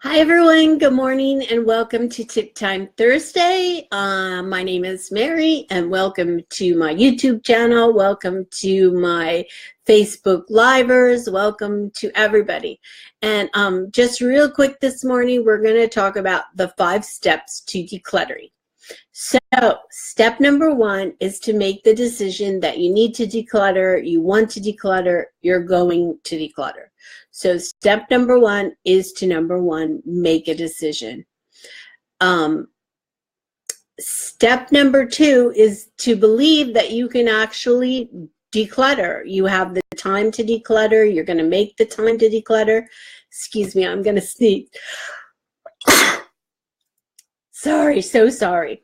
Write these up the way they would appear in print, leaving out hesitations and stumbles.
Hi everyone, good morning and welcome to Tip Time Thursday. My name is Mary and welcome to my YouTube channel. Welcome to my Facebook Livers. Welcome to everybody. And just real quick this morning, we're going to talk about the 5 steps to decluttering. So step number 1 is to make the decision that you need to declutter, you want to declutter, you're going to declutter. So step number 1 is to make a decision. Step number 2 is to believe that you can actually declutter. You have the time to declutter. You're going to make the time to declutter. Excuse me, I'm going to sneeze. Sorry, so sorry.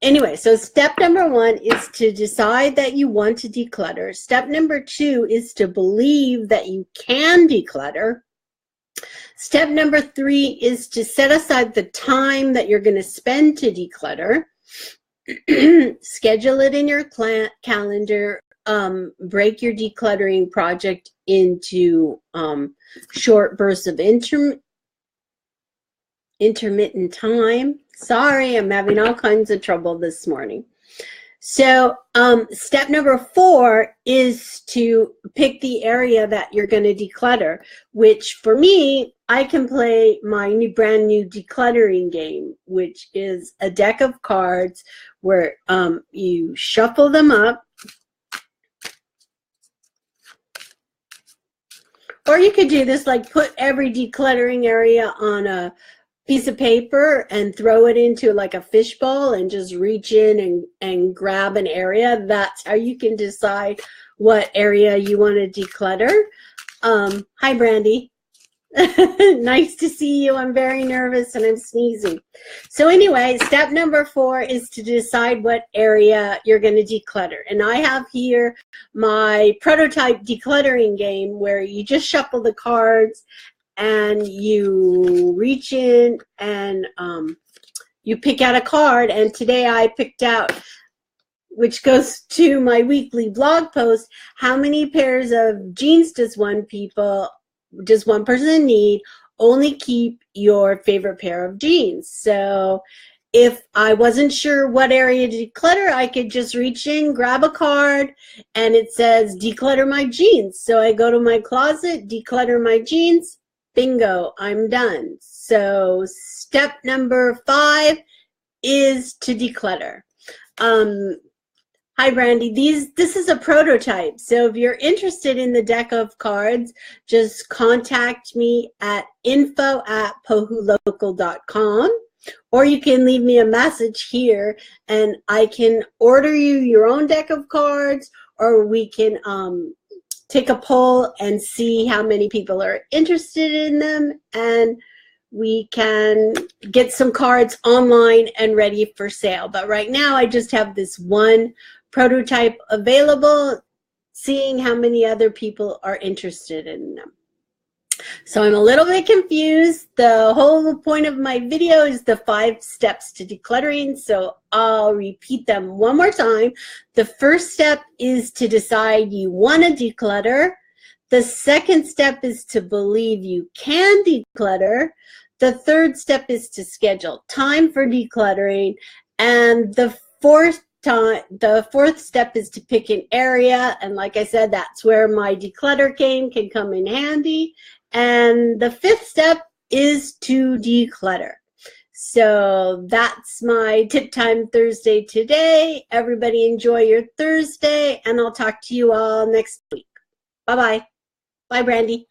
Anyway, so step number 1 is to decide that you want to declutter. Step number 2 is to believe that you can declutter. Step number 3 is to set aside the time that you're going to spend to declutter. Schedule it in your calendar. Break your decluttering project into short bursts of intermittent time. Sorry, I'm having all kinds of trouble this morning. So step number 4 is to pick the area that you're going to declutter, which for me, I can play my brand new decluttering game, which is a deck of cards where you shuffle them up. Or you could do this, like put every decluttering area on a piece of paper and throw it into like a fishbowl and just reach in and grab an area. That's how you can decide what area you want to declutter. Hi, Brandy. Nice to see you. I'm very nervous and I'm sneezing. So anyway, step number 4 is to decide what area you're going to declutter. And I have here my prototype decluttering game where you just shuffle the cards and you reach in and you pick out a card. And today I picked out, which goes to my weekly blog post, how many pairs of jeans does one person need? Only keep your favorite pair of jeans. So if I wasn't sure what area to declutter, I could just reach in, grab a card, and it says declutter my jeans. So I go to my closet, declutter my jeans, bingo, I'm done. So step number 5 is to declutter. Hi, Brandy. This is a prototype. So if you're interested in the deck of cards, just contact me at info@pohulocal.com, or you can leave me a message here and I can order you your own deck of cards, or we can take a poll and see how many people are interested in them, and we can get some cards online and ready for sale. But right now I just have this one prototype available, seeing how many other people are interested in them. So I'm a little bit confused. The whole point of my video is the 5 steps to decluttering. So I'll repeat them one more time. The first step is to decide you want to declutter. The second step is to believe you can declutter. The third step is to schedule time for decluttering. And the fourth step is to pick an area. And like I said, that's where my declutter game can come in handy. And the 5th step is to declutter. So that's my Tip Time Thursday today. Everybody enjoy your Thursday, and I'll talk to you all next week. Bye-bye. Bye, Brandy.